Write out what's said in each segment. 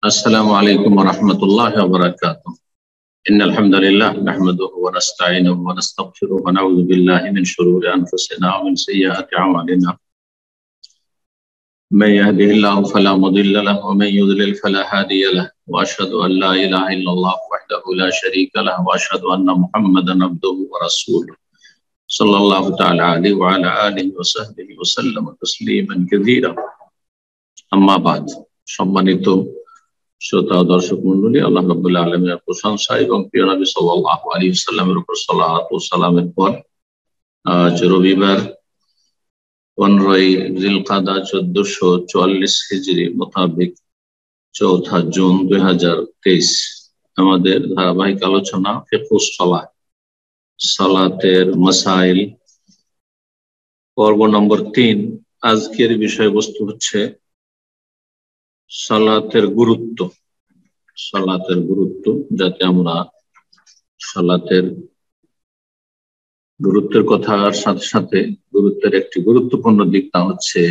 السلام عليكم ورحمة الله وبركاته. إن الحمد لله نحمده ونستعينه ونستغفره ونعوذ بالله من شرور أنفسنا ومن سيئات أعمالنا. من يهده الله فلا مضل له ومن يضلل فلا هادي له، وأشهد أن لا إله إلا الله وحده لا شريك له، وأشهد أن محمدا عبده ورسوله صلى الله تعالى عليه وعلى آله وصحبه وسلم تسليما كثيرا। أما بعد, সম্মানিত শ্রোতা দর্শক মন্ডলী, আল্লাহ রাব্বুল আলামিনের প্রশংসা এবং প্রিয় নবী সাল্লাল্লাহু আলাইহি ওয়াসাল্লামের উপর সালাত ও সালামের পর আজ রবিবার 15ই জিলকাদা 1444 হিজরি মোতাবেক 4 জুন 2023 আমাদের ধারাবাহিক আলোচনা ফিকহুস সালাত, সালাতের মাসাইল, পর্ব নম্বর 3। আজকের বিষয়বস্তু হচ্ছে সালাতের গুরুত্ব। সালাতের গুরুত্ব, যাতে আমরা সালাতের গুরুত্বের কথার সাথে সাথে গুরুত্বের একটি গুরুত্বপূর্ণ দিক তা হচ্ছে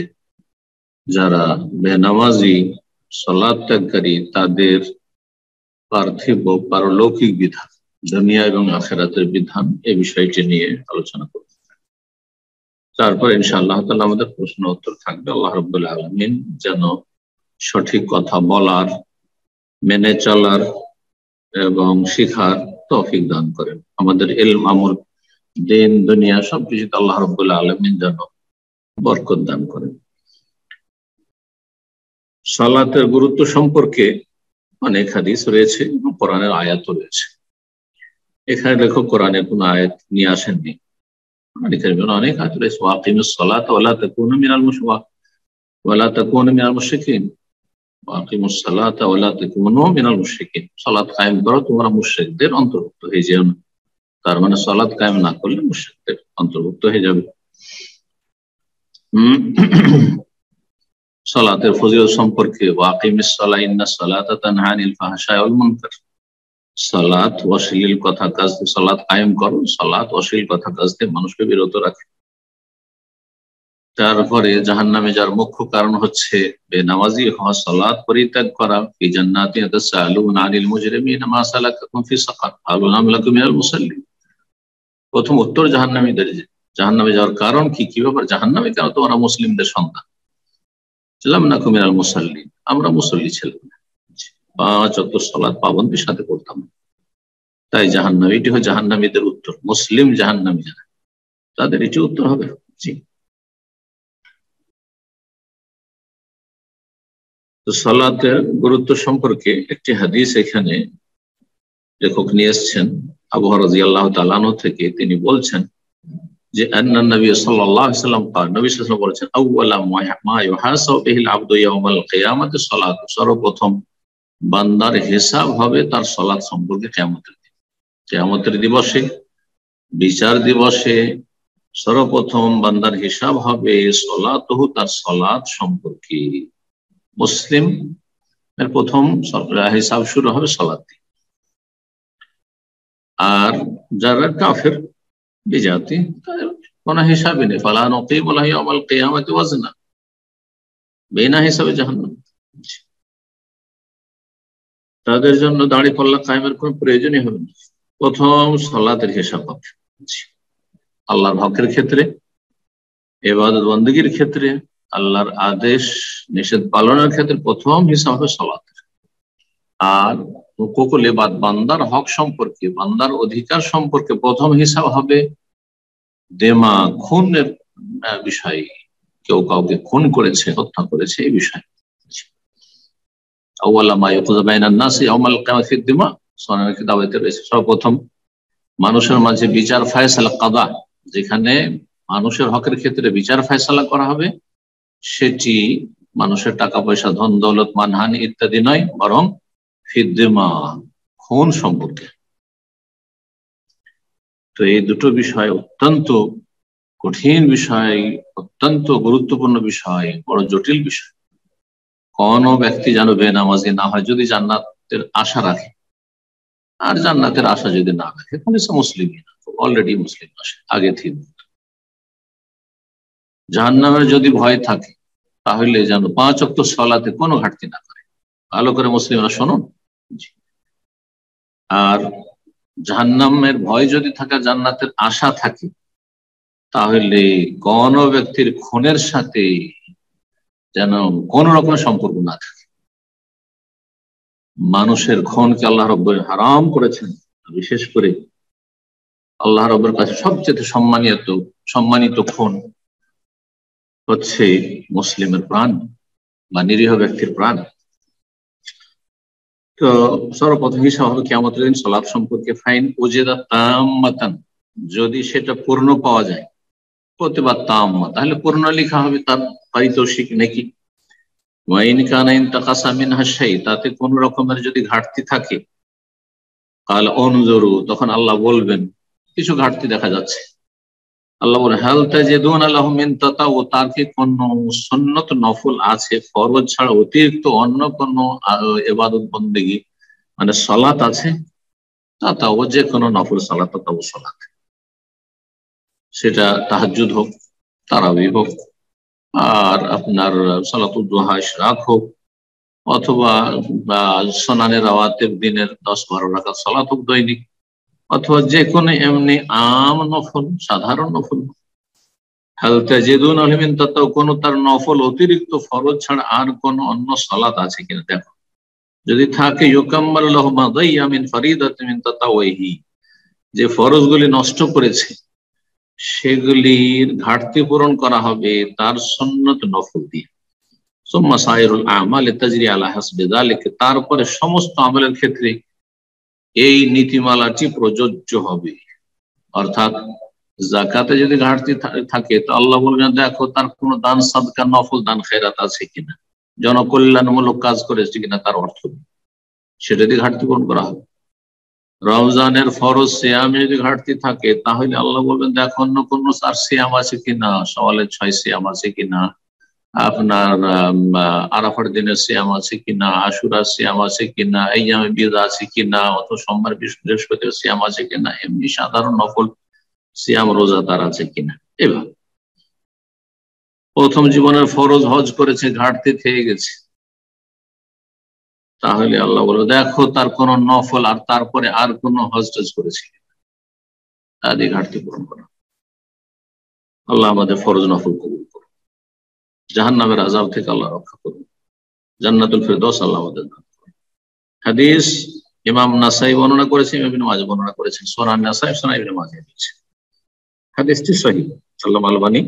যারা বেনামাজি সালাত ত্যাগকারী তাদের পার্থিব পারলৌকিক বিধান, দুনিয়া এবং আখিরাতের বিধান, এই বিষয়টি নিয়ে আলোচনা করব। তারপর ইনশাআল্লাহ তাআলা আমাদের প্রশ্ন উত্তর থাকবে। আল্লাহ রাব্বুল আলামিন যেন সঠিক কথা বলার, মেনে চলার এবং শিখার তৌফিক দান করেন। আমাদের ইলম, আমল, দিন, দুনিয়া সবকিছুতে আল্লাহ রাব্বুল আলামিন যেন বরকত দান করেন। সালাতের গুরুত্ব সম্পর্কে অনেক হাদিস রয়েছে এবং কোরআনের আয়াতও রয়েছে। এখানে লেখক কোরআনের কোন আয়াত নিয়ে আসেননি, অনেক আয়াত রয়েছে। ওয়াকিমুস সালাতা ওয়া লা তাকুনু মিনাল মুশরিকিন, ওয়াকিমুস সালাতা ওয়া লা তাকুনু মিনাল মুশরিকিন, সালাত কায়েম করো, তোমরা মুশরিকদের অন্তর্ভুক্ত হয়ে যেও না। তার মানে সালাত কায়েম না করলে মুশরিকদের অন্তর্ভুক্ত হয়ে যাবে। সালাতের ফজিলত সম্পর্কে ওয়াকিমিস সালাহ ইন্নাস সালাতা তানহা আনিল ফাহশাই ওয়াল মুনকার, সালাত অশ্লীল কথা কাজ থেকে সালাত কায়েম করো, সালাত অশ্লীল কথা কাজ থেকে মানুষকে বিরত রাখে। তারপরে জাহান্নামে যার মুখ্য কারণ হচ্ছে বেনামাজি হওয়া, সালাত পরিত্যাগ করা। ফি জান্নাতিন ইয়াতাসাআলুনা আনিল মুজরিমিনা মা সালাকাকুম ফি সাকার ক্বালু লাম নাকু মিনাল মুসাল্লিন। প্রথম উত্তর জাহান্নামীদের, জাহান্নামে যাওয়ার কারণ কি, কি ব্যাপার, জাহান্নামে কেন তোমরা মুসলিমদের সন্তান? লাম নাকু মিনাল মুসাল্লিন, আমরা মুসল্লি ছিলাম না, 5 ওয়াক্ত সালাত পাবন্দির সাথে করতাম, তাই জাহান্নামী। এটি হয় জাহান্নামীদের উত্তর। মুসলিম জাহান্নামী যারা, তাদের এটি উত্তর হবে। জি, তো সালাতের গুরুত্ব সম্পর্কে একটি হাদিস এখানে লেখক নিয়ে এসেছেন আবু হুরায়রা রাদিয়াল্লাহু তাআলা আনহু থেকে। তিনি বলছেন যে আন্না নবী সাল্লাল্লাহু আলাইহি ওয়াসাল্লাম নবী সাল্লাল্লাহু আলাইহি ওয়াসাল্লাম বলেছেন, আউওয়ালা মা ইউহাসাবু বিহিল আবদু ইয়াউমাল কিয়ামাতি সালাত, সর্বপ্রথম বান্দার হিসাব হবে তার সালাত সম্পর্কে কিয়ামতের দিন। কিয়ামতের দিবসে, বিচার দিবসে সর্বপ্রথম বান্দার হিসাব হবে সালাতুহু, তার সালাত সম্পর্কে। মুসলিম এর প্রথম হিসাব শুরু হবে সালাত দিয়ে। আর যারা কাফের বিজাতি, কোন হিসাবে নেই। ফালা নুকিমু লাহু ইয়াউমাল কিয়ামাতি ওয়াজনা, বিনা হিসাবে জাহান্নাম। তাদের জন্য দাড়ি পাল্লা কায়েমের কোন প্রয়োজনই হবে না। প্রথম সালাতের হিসাব হবে। আল্লাহর হকের ক্ষেত্রে, ইবাদত বন্দেগীর ক্ষেত্রে, আল্লাহর আদেশ নিষেধ পালনের ক্ষেত্রে প্রথম হিসাব হবে সালাতের। আর হুকুকুল ইবাদ, বান্দার হক সম্পর্কে, বান্দার অধিকার সম্পর্কে প্রথম হিসাব হবে দেমা, খুনের বিষয়। কেউ কাউকে খুন করেছে, হত্যা করেছে, এই বিষয়। আউয়ালা মা ইউকযা বাইনান নাসি ইয়াউমাল কিয়ামাতি ফিদ দিমা, সুনানের কিতাবে রয়েছে সর্বপ্রথম মানুষের মাঝে বিচার ফয়সালা কাদা, যেখানে মানুষের হকের ক্ষেত্রে বিচার ফয়সালা করা হবে, সেটি মানুষের টাকা পয়সা, ধন দৌলত, মানহানি ইত্যাদি নয়, বরং ফিদ দিমা, খুন সম্পর্কে। তো এই দুটো বিষয় অত্যন্ত কঠিন বিষয়, অত্যন্ত গুরুত্বপূর্ণ বিষয়, বড় জটিল বিষয়। কোন ব্যক্তি যেন বেনামাজি না হয়, যদি জান্নাতের আশা রাখে। আর জান্নাতের আশা যদি না রাখে তাহলে সে মুসলিমই না, অলরেডি মুসলিম আসে আগে থেকে। জাহান্নামের যদি ভয় থাকে তাহলে যেন 5 ওয়াক্ত সালাতে কোনো ঘাটতি না করে। ভালো করে মুসলিমরা শুনুন। আর জাহান্নামের ভয় যদি থাকে, জান্নাতের আশা থাকে, তাহলে কোন ব্যক্তির খুনের সাথে যেন কোন রকমের সম্পর্ক না থাকে। মানুষের খুনকে আল্লাহ রাব্বুল হারাম করেছেন। বিশেষ করে আল্লাহ রাব্বুল কাছে সবচেয়ে সম্মানিত খুন হচ্ছে মুসলিমের প্রাণ বা নিরীহ ব্যক্তির প্রাণ। তো সর্বপ্রথম হিসাব হবে কিয়ামতের দিন সালাত সম্পর্কে ফাইন ওজেদা তাম্মাতান, যদি সেটা পূর্ণ পাওয়া যায়, প্রতিবাদ তাম্মা, তাহলে পূর্ণ লেখা হবে তার পারিতোষিক নাকি। ওয়াইন কানা ইনতাকাসা মিনহা শাই, তাতে কোন রকমের যদি ঘাটতি থাকে, কাল অনজরু, তখন আল্লাহ বলবেন কিছু ঘাটতি দেখা যাচ্ছে। আল্লাহ বলেন হাল তাজিদুনা লাহুম মিন তাতাউ, তার কি কোন সুন্নত নফল আছে, ফরজ ছাড়া অতিরিক্ত অন্য কোন ইবাদত বন্দেগী মানে সালাত আছে? তাতাও যে কোনো নফল সালাত, তাতাও সালাত, সেটা তাহাজ্জুদ হোক, তারাবি হোক, আর আপনার সালাতুদ দুহা ইশরাক হোক, অথবা সোনানে রাওয়াতেব দিনের 10-12 রাকাত সালাত হোক দৈনিক, অথবা যে কোনো এমনি আম নফল, সাধারণ নফল। হাল তাজিদুনা লাহুম মিন তাতাউ, কোন তার নফল অতিরিক্ত ফরজ ছাড়া আর কোন অন্য সালাত আছে কিনা দেখো। যদি থাকে ইউকাম্মাল লাহু মা দাইয়া মিন ফারিদাতিন মিন তাতাওয়িহি, যে ফরজগুলি নষ্ট করেছে সেগুলির ঘাটতি পূরণ করা হবে তার সুন্নত নফল দিয়ে। সুম্মা সাইরুল আমাল তাজরি আলা হাসবি যালিক, তারপরে সমস্ত আমলের ক্ষেত্রে এই নীতিমালাটি প্রযোজ্য হবে। অর্থাৎ যাকাতে যদি ঘাটতি থাকে, তো আল্লাহ বলবেন দেখো তার কোনো দান সাদকা নফল দান খেরাত আছে কিনা, জনকল্যাণমূলক কাজ করেছে কিনা, তার অর্থ সেটা দিয়ে ঘাটতি পূরণ করা হবে। রমজানের ফরজ সিয়ামে যদি ঘাটতি থাকে, তাহলে আল্লাহ বলবেন দেখো অন্য কোন আর সিয়াম আছে কিনা, সওয়ালের 6 সিয়াম আছে কিনা, আপনার আরাফার দিনের সিয়াম আছে কিনা, আশুরার সিয়াম আছে কিনা, আইয়ামে বিদ আছে কিনা, অথবা সোমবার বৃহস্পতির সিয়াম আছে কিনা, এমনি সাধারণ নফল সিয়াম রোজা তার আছে কিনা। এবার প্রথম জীবনের ফরজ হজ করেছে, ঘাটতি থেকে গেছে, তাহলে আল্লাহ বলবে দেখো তার কোন নফল আর তারপরে আর কোন হজ টজ করেছে, তাদের ঘাটতি পূরণ করা। আল্লাহ আমাদের ফরজ নফল কবুল করুন, জাহান্নামের আযাব থেকে আল্লাহ রক্ষা করুন, জান্নাতুল ফিরদৌস আল্লাহ আমাদের দান করুন। হাদিস ইমাম নাসাই বর্ণনা করেছেন, ইমাম ইবনে মাজাহ বর্ণনা করেছেন, সুনান নাসাই, সুনান ইবনে মাজাহ দিয়েছে। হাদিসটি সহিহ, আল্লামা আলবানী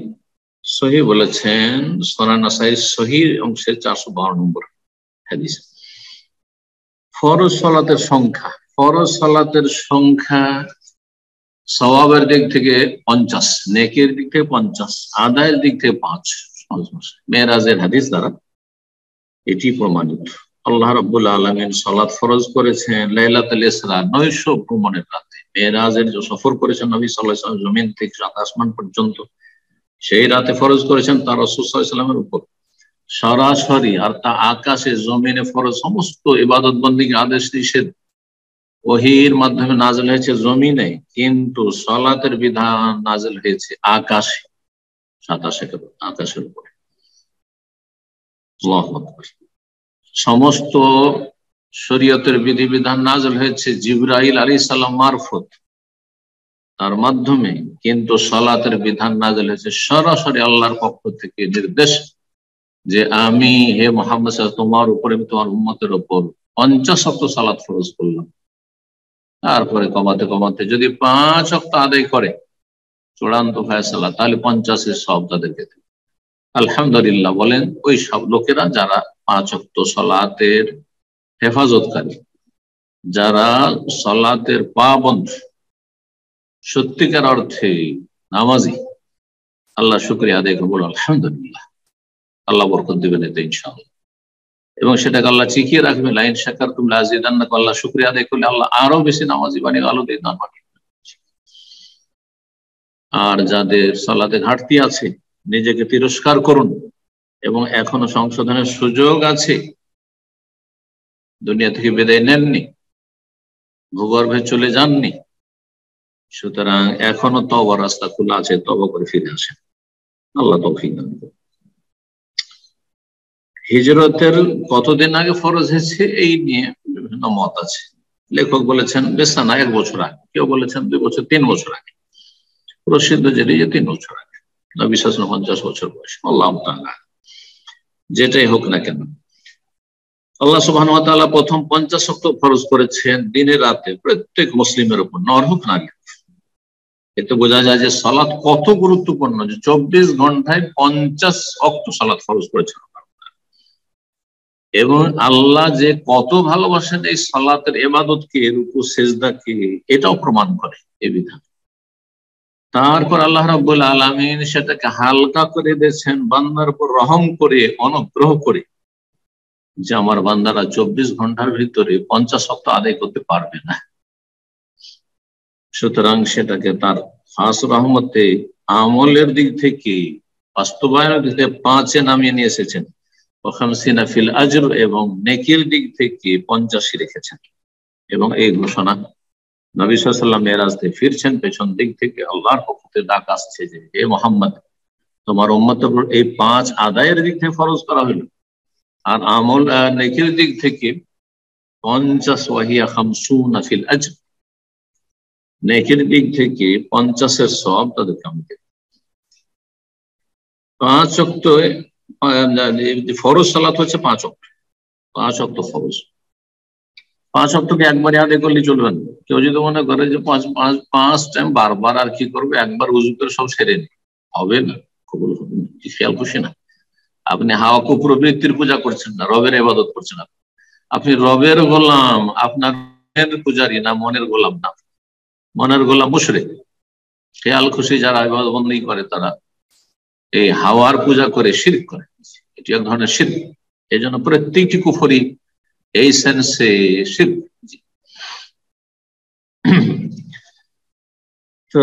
সহিহ বলেছেন। সুনান নাসাই সহিহ অংশের 452 নম্বর হাদিস। ফরজ সালাতের সংখ্যা, ফরজ সালাতের সংখ্যা সওয়াবের দিক থেকে 50, নেকির দিক থেকে 50, আদায়ের দিক থেকে 5। মেরাজের হাদিস দ্বারা এটি প্রমাণিত। আল্লাহ রাব্বুল আলামিন সালাত ফরজ করেছেন লাইলাতুল ইসরা, নৈশ ভ্রমণের রাতে। মেরাজের যে সফর করেছেন নবী সাল্লাল্লাহু আলাইহি ওয়াসাল্লাম জমিন থেকে সাত আসমান পর্যন্ত, সেই রাতে ফরজ করেছেন তার রাসূল সাল্লাল্লাহু আলাইহি ওয়াসাল্লামের উপর সরাসরি। আর তা আকাশে জমিনে ফরজ সমস্ত ইবাদত বন্দেগী আদেশ নিষেধ ওহীর মাধ্যমে নাযিল হয়েছে জমিনে, কিন্তু সালাতের বিধান নাযিল হয়েছে আকাশে, আকাশের উপরে। আল্লাহু আকবার। সমস্ত শরীয়তের বিধিবিধান নাযিল হয়েছে জিবরাইল আলাইহিস সালাম মারফত, তার মাধ্যমে, কিন্তু সালাতের বিধান নাযিল হয়েছে সরাসরি আল্লাহর পক্ষ থেকে নির্দেশ, যে আমি হে মুহাম্মদ সাল্লাল্লাহু আলাইহি ওয়াসাল্লাম তোমার উপরে, তোমার উম্মতের উপর 50 ওয়াক্ত সালাত ফরজ করলাম। তারপরে কমাতে কমাতে যদি 5 ওয়াক্ত আদায় করে চূড়ান্ত ফয়সালা, তাহলে 50-এর সব তাদেরকে দেবে। আলহামদুলিল্লাহ বলেন ওই সব লোকেরা যারা 5 ওয়াক্ত সালাতের হেফাজতকারী, যারা সালাতের পাবন্দ, সত্যিকার অর্থে নামাজি। আল্লাহ শুকরিয়া আদায় করবো, আলহামদুলিল্লাহ, আল্লাহ বরকত দিবেন এতে ইনশাআল্লাহ। এবং সেটাকে আল্লাহ চিকিয়ে রাখবে, লাইন শাকারতুম লাযিদান্নাকুম, আল্লাহ শুকরিয়া আদায় করলে আল্লাহ আরো বেশি নামাজি বানিয়ে আলো দিয়ে দান বানিয়ে। আর যাদের সালাতে ঘাটতি আছে, নিজেকে তিরস্কার করুন, এবং এখনো সংশোধনের সুযোগ আছে, দুনিয়া থেকে বিদায় নেননি, ভূগর্ভে চলে যাননি, সুতরাং এখনো তওবার রাস্তা খোলা আছে, তওবা করে ফিরে আসেন। আল্লাহ তৌফিক দান করুন। হিজরতের কতদিন আগে ফরজ হয়েছে এই নিয়ে বিভিন্ন মত আছে। লেখক বলেছেন বেশ না 1 বছর আগে, কেউ বলেছেন 2 বছর 3 বছর আগে, প্রসিদ্ধ যেটি যে 3 বছর আগে, নবী সাল্লাল্লাহু আলাইহি ওয়াসাল্লাম 50 বছর বয়স। আল্লাহু তাআলা যেটাই হোক না কেন, আল্লাহ সুবহানাহু ওয়া তাআলা প্রথম 50 ওয়াক্ত ফরজ করেছেন দিনের রাতে প্রত্যেক মুসলিমের উপর, নর হোক নারী। এতে বোঝা যায় যে সালাত কত গুরুত্বপূর্ণ, যে 24 ঘন্টায় 50 ওয়াক্ত সালাত ফরজ করেছেন এবং আল্লাহ যে কত ভালোবাসেন এই সালাতের ইবাদতকে, রুকু সেজদাকে, এটাও প্রমাণ করে এই বিধান। তারপর আল্লাহ রাব্বুল আলামিন সেটাকে হালকা করে দিয়েছেন, বান্দার উপর রহম করে, অনুগ্রহ করে, যে আমার বান্দারা 24 ঘন্টার ভিতরে 50 ওয়াক্ত আদায় করতে পারবে না। সুতরাং সেটাকে তার খাস রহমতে আমলের দিক থেকে, বাস্তবায়নের দিক থেকে 5-এ নামিয়ে নিয়ে এসেছেন। ওয়াখামসিনা ফিল আজর, এবং নেকির দিক থেকে 85 রেখেছেন। এবং এই ঘোষণা নবী সাল্লাল্লাহু আলাইহি ওয়াসাল্লাম মেরাজ থেকে ফিরছেন, পেছন দিক থেকে আল্লাহর পক্ষ থেকে ডাক আসছে যে হে মুহাম্মদ, তোমার উম্মতের উপর এই 5 আদায়ের দিক থেকে ফরজ করা হলো, আর আমল নেকির দিক থেকে 50 ওয়াহিয়া 50 ফিল আজর, নেকির দিক থেকে 50-এর সওয়াব তাদেরকে আমি দেব। 5 ওয়াক্ত ফরজ সালাত হচ্ছে 5 ওয়াক্ত, 5 ওয়াক্ত ফরজ। 5 ওয়াক্তকে একবারে আদায় করলে চলবে না। কেউ যদি মনে করে যে 5 টাইম বারবার আর কি করবে, একবার উযু করে সব সেরে নি, হবে না, কবুল হবে না। খেয়াল করছি না, আপনি হাওয়া কুপ্রবৃত্তির পূজা করছেন না, রবের ইবাদত করছেন। আপনি রবের গোলাম, আপনার পূজারী না, মনের গোলাম না, মনের গোলাম মুশরিক। খেয়াল খুশি যারা ইবাদত বন্দী করে তারা এই হাওয়ার পূজা করে শিরক করে, এটি এক ধরনের শিরক। এই জন্য প্রত্যেকটি কুফরি এই সেন্সে শিরক। তো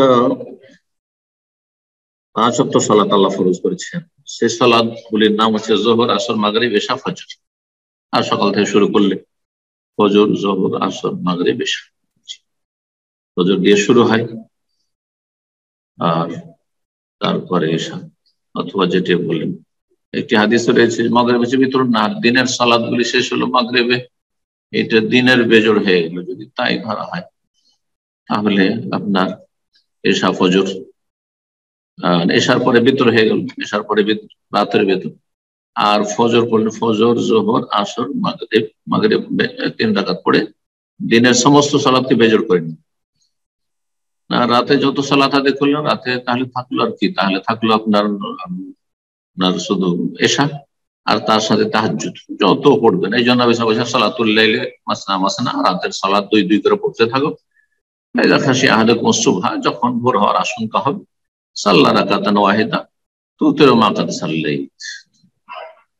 5 ওয়াক্ত সালাত আল্লাহ ফরজ করেছেন। সেই সালাত গুলির নাম হচ্ছে যোহর, আসর, মাগরিব, এশা, ফজর। আর সকাল থেকে শুরু করলে ফজর, যোহর, আসর, মাগরিব, এশা। ফজর দিয়ে শুরু হয়, আর তারপরে এশা, অথবা যেটি বললেন। একটি হাদিস রয়েছে মাগরিব হচ্ছে বিতরণ না, দিনের সালাত গুলি শেষ হলো মাগরিবে, এটা দিনের বেজোড় হয়ে গেল। যদি তাই ধরা হয় তাহলে আপনার এশা, ফজর, এশার পরে বিতর হয়ে গেল, এশার পরে রাতের বেতন। আর ফজর পড়লে ফজর, যোহর, আসর, মাগরিব, মাগরিব 3 রাকাত পড়ে দিনের সমস্ত সালাতকে বেজোড় করে নিন। রাতে যত সালাত আদায় করলেন রাতে, তাহলে থাকলো আর কি, তাহলে থাকলো আপনার শুধু এশা, আর তার সাথে তাহাজ্জুদ যত পড়বেন। এই জন্য সালাতুল লাইলে মাসনা মাসনা, রাতের সালাত 2-2 করে পড়তে থাকো। যখন ভোর হওয়ার আশঙ্কা হবে, সাল্লা রাকাতান ওয়াহিদা তুতিরু মা কাদ সাল্লাইত,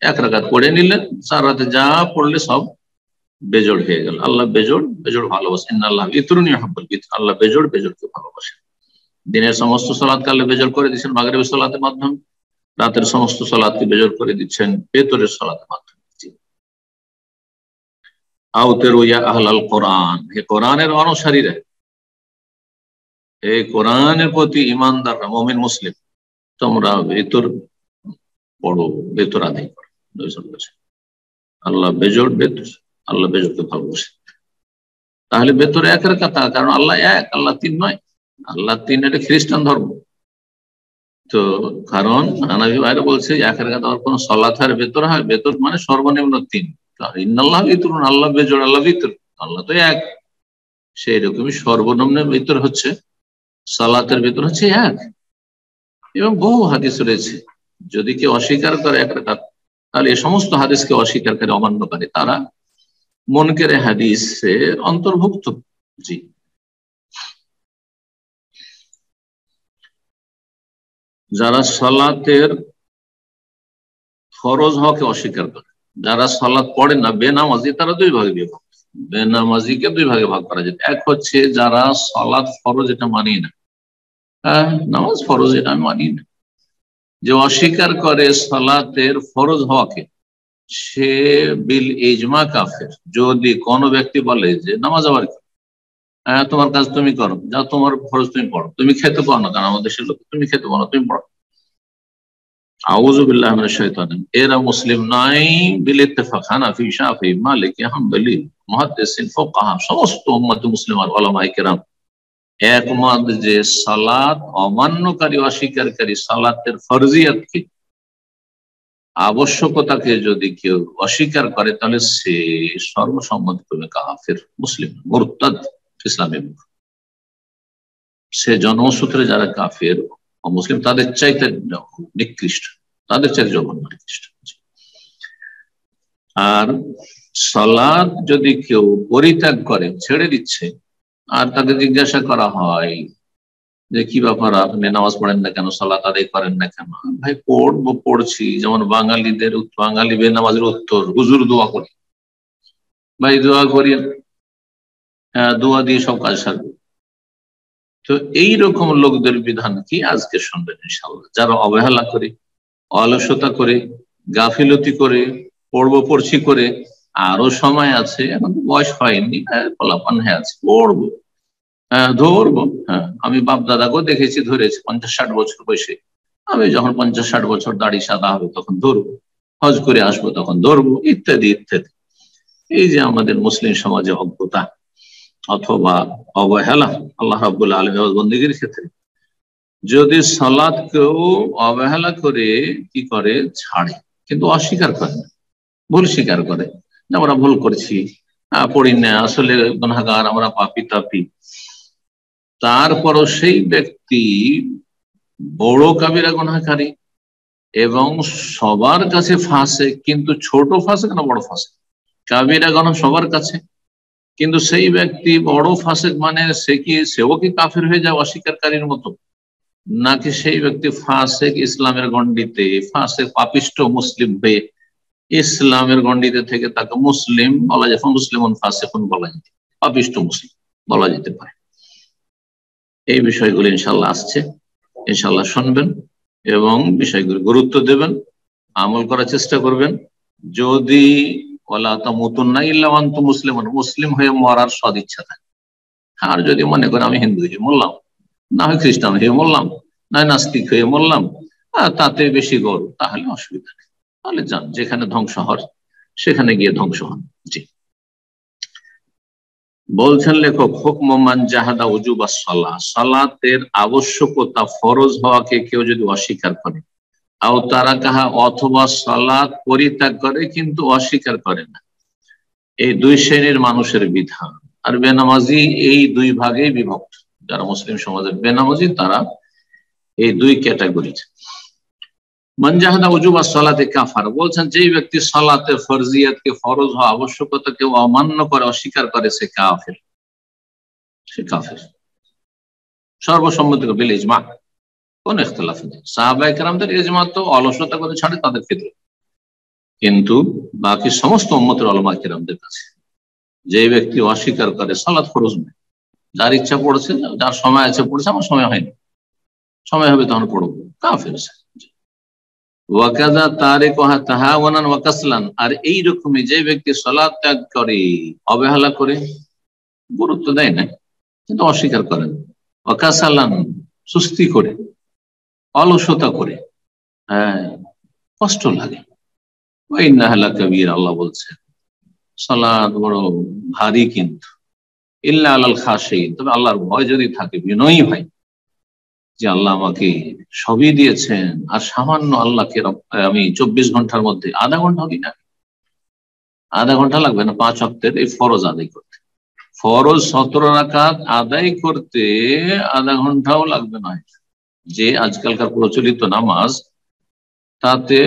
1 রাকাত পড়ে নিলেন, 4 রাতে যা পড়লে সব বেজোড় হয়ে গেল। আল্লাহ বেজোড় ভালোবাসেন। ইন্নাল্লাহ ইতরুন ইউহিব্বুল ইতর, আল্লাহ বেজোড়কে ভালোবাসেন। দিনের সমস্ত সালাতকে আল্লাহ বেজোড় করে দিচ্ছেন মাগরিবের সালাতের মাধ্যমে, রাতের সমস্ত সালাতকে বেজোড় করে দিচ্ছেন বেতরের সালাতের মাধ্যমে। আউতিরু ইয়া আহলাল কোরআন, হে কোরআনের অনুসারীরা, এই কোরআনের প্রতি ঈমানদাররা, মুমিন মুসলিম, তোমরা বেতর পড়ো, বেতর আদায় করো। আল্লাহ বেজোড়, আল্লাহ বেজোড়কে ভালোবাসেন। তাহলে বেতরে 1 রাকাত, কারণ আল্লাহ 1, আল্লাহ 3 নয়। আল্লাহ 3 এটা খ্রিস্টান ধর্ম। তো কারণ হানাফি ভাইরা বলছে 1 রাকাত আর কোন সালাতের বেতর হয়, বেতর মানে সর্বনিম্ন 3। ইন্নাল্লাহ ইতরুন, আল্লাহ বেজোড়, আল্লাহ বিতর, আল্লাহ তো 1। সেই রকমই সর্বনিম্ন বেতর হচ্ছে, সালাতের বেতর হচ্ছে 1। এবং বহু হাদিস রয়েছে, যদি কেউ অস্বীকার করে 1 রাকাত, তাহলে এই সমস্ত হাদিসকে অস্বীকারী, অমান্যকারী, তারা মুনকারে হাদিসের অন্তর্ভুক্ত। জি, যারা সালাতের ফরজ হওয়াকে অস্বীকার করে, যারা সালাত পড়ে না, বেনামাজি, তারা 2 ভাগে বিভক্ত। বেনামাজিকে 2 ভাগে ভাগ করা যায়। এক হচ্ছে যারা সালাত ফরজ এটা মানি না, নামাজ ফরজ এটা আমি মানি না, যে অস্বীকার করে সালাতের ফরজ হওয়াকে, সে বিল ইজমা কাফের। যদি কোনো ব্যক্তি বলে যে নামাজ আবার কি, তোমার কাজ তুমি করো, যা তোমার ফরজ তুমি পড়ো, তুমি খেতে পারো না, কারণ আমাদের দেশের লোক, তুমি খেতে পারো না, তুমি পড়ো, আউযু বিল্লাহি মিনাশ শাইতানির এরা মুসলিম নাই বিল ইত্তেফাক, হানাফি, শাফিঈ, মালিকি, হাম্বলি, মুহাদ্দিসিন, ফুকাহা সমস্ত উম্মত মুসলিমার উলামায়ে কেরাম একমত যে সালাত অমান্যকারী অস্বীকারী সালাতের ফরজিয়াতকে আবশ্যকতাকে যদি কেউ অস্বীকার করে তাহলে সে সর্বসম্মতিক্রমে কাফের, মুসলিম মুরতাদ, ইসলামের সে জন্মসূত্রে যারা কাফের অমুসলিম তাদের চাইতে নিকৃষ্ট, তাদের চাইতে জঘন্য নিকৃষ্ট। আর সালাত যদি কেউ পরিত্যাগ করে, ছেড়ে দিচ্ছে, আর তাকে জিজ্ঞাসা করা হয় যে কি ব্যাপার আপনি নামাজ পড়েন না কেন, সালাত আদায় করেন না কেন? ভাই পড়বো, পড়ছি। যেমন বাঙালি বেনামাজের উত্তর, হুজুর দোয়া করি। ভাই দোয়া করি, দোয়া দিয়ে সব কাজ সারবে। তো এইরকম লোকদের বিধান কি আজকে শুনবেন ইনশাআল্লাহ, যারা অবহেলা করে, অলসতা করে, গাফিলতি করে, পড়ছি করে, আরো সময় আছে, এখন তো বয়স হয়নি, পোলাপান হয়ে আছে, পড়বো, ধরবো। হ্যাঁ, আমি বাপ দাদাকেও দেখেছি ধরেছি 50-60 বছর বয়সে। আমি যখন 50-60 বছর দাড়ি সাদা হবে তখন ধরবো, হজ করে আসবো তখন ধরবো, ইত্যাদি ইত্যাদি। এই যে আমাদের মুসলিম সমাজে অজ্ঞতা অথবা অবহেলা আল্লাহ রাব্বুল আলামিনের বন্দেগীর ক্ষেত্রে, যদি সালাত কেউ অবহেলা করে কি করে, ছাড়ে, কিন্তু অস্বীকার করে না, ভুল স্বীকার করে যে আমরা ভুল করছি, পড়ি না, আসলে গুনাহগার, আমরা পাপী তাপী, তারপরও সেই ব্যক্তি বড় কাবিরা গুনাহকারী এবং সবার কাছে ফাসেক, কিন্তু ছোট ফাসেক না বড় ফাসেক? কাবিরা গুনাহ সবার কাছে, কিন্তু সেই ব্যক্তি বড় ফাসেক, মানে সেও কি কাফের হয়ে যায় অস্বীকারীর মতো, নাকি সেই ব্যক্তি ফাসেক ইসলামের গণ্ডিতে, ফাসেক পাপিষ্ট মুসলিম হয়ে ইসলামের গণ্ডিতে থেকে তাকে মুসলিম বলা যায়, মুসলিমুন ফাসিকুন বলা যেতে, পাপিষ্ট মুসলিম বলা যেতে পারে? এই বিষয়গুলো ইনশাল্লাহ আসছে, ইনশাল্লাহ শুনবেন এবং বিষয়গুলো গুরুত্ব দেবেন, আমল করার চেষ্টা করবেন। যদি ওয়ালা তামুতুন্না ইল্লা ওয়া আনতুম মুসলিমুন, মুসলিম হয়ে মরার সদিচ্ছা থাকে, আর যদি মনে করেন আমি হিন্দু হয়ে মরলাম, না হয় খ্রিস্টান হয়ে মরলাম, না নাস্তিক হয়ে মরলাম, তাতে বেশি গৌরব, তাহলে অসুবিধা নেই, তাহলে যান, যেখানে ধ্বংস হওয়ার সেখানে গিয়ে ধ্বংস হন। জি, বলছেন লেখক, হুকম মান জাহাদা উজুবাস সালাহ, সালাতের আবশ্যকতা, ফরজ হওয়াকে কেউ যদি অস্বীকার করে, আও তারা কাহা, অথবা সালাত পরিত্যাগ করে কিন্তু অস্বীকার করে না, এই দুই শ্রেণীর মানুষের বিধান। আর বেনামাজি এই দুই ভাগেই বিভক্ত, যারা মুসলিম সমাজের বেনামাজি তারা এই দুই ক্যাটাগরির। মান জাহাদা উজুবাস সালাতে কাফার, বলছেন যেই ব্যক্তি সালাতের ফরজিয়াতকে, ফরজ হওয়া আবশ্যকতাকে অমান্য করে, অস্বীকার করে, সে কাফের, সে কাফের সর্বসম্মতি বিল ইজমা, কোন ইখতিলাফ নেই। সাহাবায়ে কেরামদের ইজমা তো অলসতা করে ছাড়ে তাদের ক্ষেত্রে, কিন্তু বাকি সমস্ত উম্মতের উলামা কেরামদের কাছে যে ব্যক্তি অস্বীকার করে সালাত ফরজ নয়, যার ইচ্ছা পড়েছে, যার সময় আছে পড়েছে, আমার সময় হয়নি, সময় হবে তখন পড়বো, কাফের। ওয়াকাযা তারিকুহা তাহাওয়ানান ওয়া কাসলান, আর এইরকমই যে ব্যক্তি সালাত ত্যাগ করে, অবহেলা করে, গুরুত্ব দেয় না, কিন্তু অস্বীকার করেন, ওয়া কাসালান, সুস্তি করে, অলসতা করে, হ্যাঁ, কষ্ট লাগে, ওয়া ইন্নাহা লাকাবীরা, আল্লাহ বলছেন সালাত বড় ভারী, কিন্তু ইল্লা আলাল খাশিঈন, তবে আল্লাহর ভয় যদি থাকে, বিনয়ী ভাই, যে আল্লাহ আমাকে সবই দিয়েছেন, আর সামান্য আল্লাহকে আমি 24 ঘন্টার মধ্যে আধা ঘন্টা হবি না, আধা ঘন্টা লাগবে না 5 ওয়াক্তের এই ফরজ আদায় করতে, ফরজ 17 রাকাত আদায় করতে আধা ঘন্টাও লাগবে না। যে আজকালকার প্রচলিত নামাজ, তাতে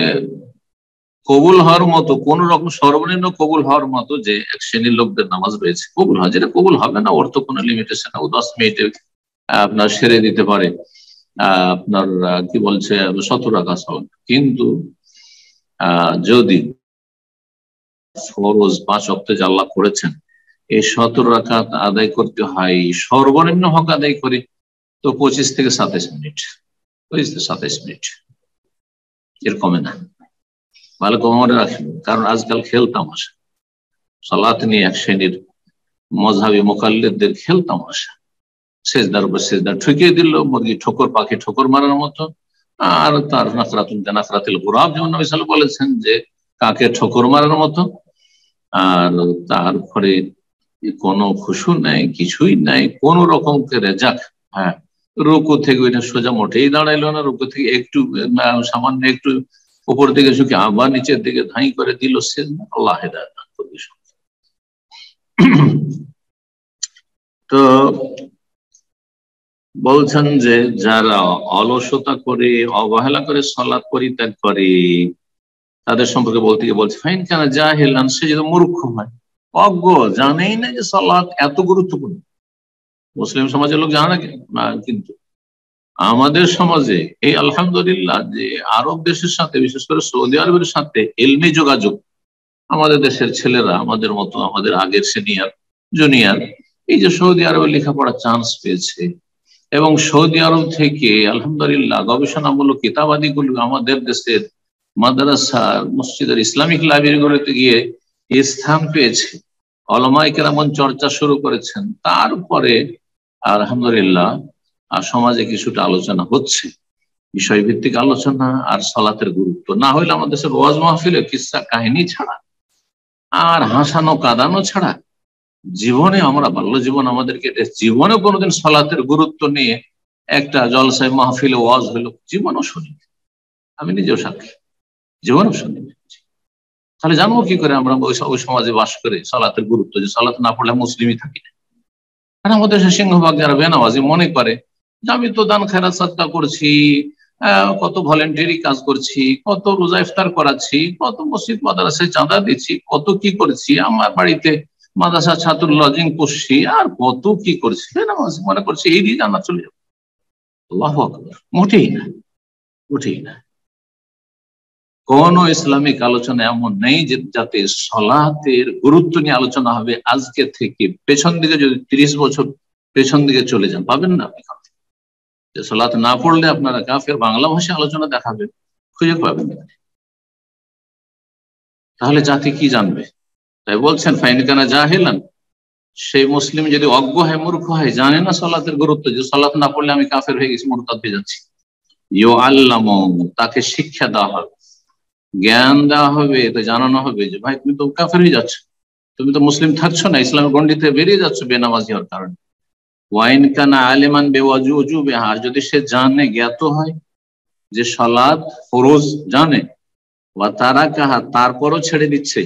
কবুল হওয়ার মতো, কোন রকম সর্বনিম্ন কবুল হওয়ার মতো যে এক শ্রেণীর লোকদের নামাজ রয়েছে, কবুল হয়, যেটা কবুল হবে না ওর তো কোনো লিমিটেশন, ও 10 মিনিটে আপনার সেরে দিতে পারে, আপনার কি বলছে 17 রাকাত সালাত, কিন্তু যদি ফরজ 5 ওয়াক্ত যে আল্লাহ করেছেন, এই 17 রাকাত আদায় করতে হয়, সর্বনিম্ন হক আদায় করে তো 25 থেকে 27 মিনিট, 25 থেকে 27 মিনিট, এর কমে না। ভালো করে মনে রাখেন, কারণ আজকাল খেল তামাশা সালাত নিয়ে এক শ্রেণীর মযহাবী মুকাল্লিদদের খেল তামাশা, সেজদার উপর সেজদা ঠুকিয়ে দিল, মুরগি ঠোকর, পাখি ঠোকর মারার মতো, আর তার নাফরাতুন কানাফরাতিল গুরাব, যেমন নবী সাল্লাল্লাহু আলাইহি ওয়াসাল্লাম বলেছেন যে কাকে ঠোকর মারার মতো। আর তারপরে কোনো খুশু নাই, কিছুই নাই, কোন রকম করে যাক, হ্যাঁ, রুকু থেকে ওইটা সোজা মোটেই দাঁড়াইলো না, রুকু থেকে একটু সামান্য একটু উপর দিকে ঝুঁকে আবার নিচের দিকে ধাই করে দিল, সে আল্লাহ হেদায়েত দান করবে। তো বলছেন যে যারা অলসতা করে, অবহেলা করে সালাত পরিত্যাগ করে, তাদের সম্পর্কে বলতে গিয়ে বলছে ফাইন কেন জাহিলান, সে যদি মূর্খ হয়, অজ্ঞ, জানেই না যে সালাত এত গুরুত্বপূর্ণ। মুসলিম সমাজের লোক জানে না, কিন্তু আমাদের সমাজে এই আলহামদুলিল্লাহ যে আরব দেশের সাথে, বিশেষ করে সৌদি আরবের সাথে এলমি যোগাযোগ, আমাদের দেশের ছেলেরা, আমাদের মতো, আমাদের আগের সিনিয়র জুনিয়র, এই যে সৌদি আরবে লেখাপড়ার চান্স পেয়েছে, এবং সৌদি আরব থেকে আলহামদুলিল্লাহ গবেষণামূলক কিতাবাদিগুলো আমাদের দেশের মাদ্রাসা, মসজিদের, ইসলামিক লাইব্রেরিগুলোতে গিয়ে স্থান পেয়েছে, ওলামায়ে কেরাম চর্চা শুরু করেছেন। তারপরে আলহামদুলিল্লাহ সমাজে কিছুটা আলোচনা হচ্ছে, বিষয়ভিত্তিক আলোচনা, আর সালাতের গুরুত্ব। না হইলে আমাদের দেশের ওয়াজ মাহফিলে কিসসা কাহিনী ছাড়া আর হাসানো কাঁদানো ছাড়া জীবনে, আমরা বাল্য জীবন আমাদেরকে জীবনে কোনোদিন সালাতের গুরুত্ব নিয়ে একটা জলসায় মাহফিলে ওয়াজ হলো জীবনও শুনিনি, আমি নিজেও সাক্ষী, জীবনও শুনিনি। তাহলে জানবো কি করে আমরা ওই সমাজে বাস করে সালাতের গুরুত্ব, যে সালাত না পড়লে মুসলিমই থাকি না। আর আমাদের দেশের সিংহভাগ যারা বেনামাজি মনে করে যে আমি তো দান খেরাত সাদকা করছি, কত ভলেন্টারি কাজ করছি, কত রোজা ইফতার করাচ্ছি, কত মসজিদ মাদ্রাসায় চাঁদা দিচ্ছি, কত কি করছি, আমার বাড়িতে মাদ্রাসা ছাত্র লজিং করছি, আর কত কি করছি, বেনামাজি মনে করছি এই দিয়ে জান্নাত চলে যাবে। আল্লাহু আকবার। মোটেই না, মোটেই না। কোন ইসলামিক আলোচনা এমন নেই যে যাতে সালাতের গুরুত্ব নিয়ে আলোচনা হবে। আজকে থেকে পেছন দিকে যদি 30 বছর পেছন দিকে চলে যান, পাবেন না আপনি যে সালাত না পড়লে আপনারা কাফের, বাংলা ভাষায় আলোচনা দেখাবেন, খুঁজে পাবেন না। তাহলে জাতি কি জানবে? তাই বলছেন ফাইন কানা জাহিলান, সেই মুসলিম যদি অজ্ঞ হয়, মূর্খ হয়, জানে না সালাতের গুরুত্ব, যে সালাত না পড়লে আমি কাফের হয়ে গেছি, মুরতাদ হয়ে যাচ্ছি, ইউআল্লামু, তাকে শিক্ষা দেওয়া হবে, জ্ঞান দেওয়া হবে, তো জানানো হবে যে ভাই তুমি তো কাফের হয়ে যাচ্ছ, তুমি তো মুসলিম থাকছো না, ইসলামের গণ্ডিতে বেরিয়ে যাচ্ছ বেনামাজি হওয়ার কারণে। ওয়াইন কানা আলিমান বেওয়াজুবে, আর যদি সে জানে, জ্ঞাত হয় যে সালাত ফরজ জানে, বা তারা কাহা, তারপরও ছেড়ে দিচ্ছে,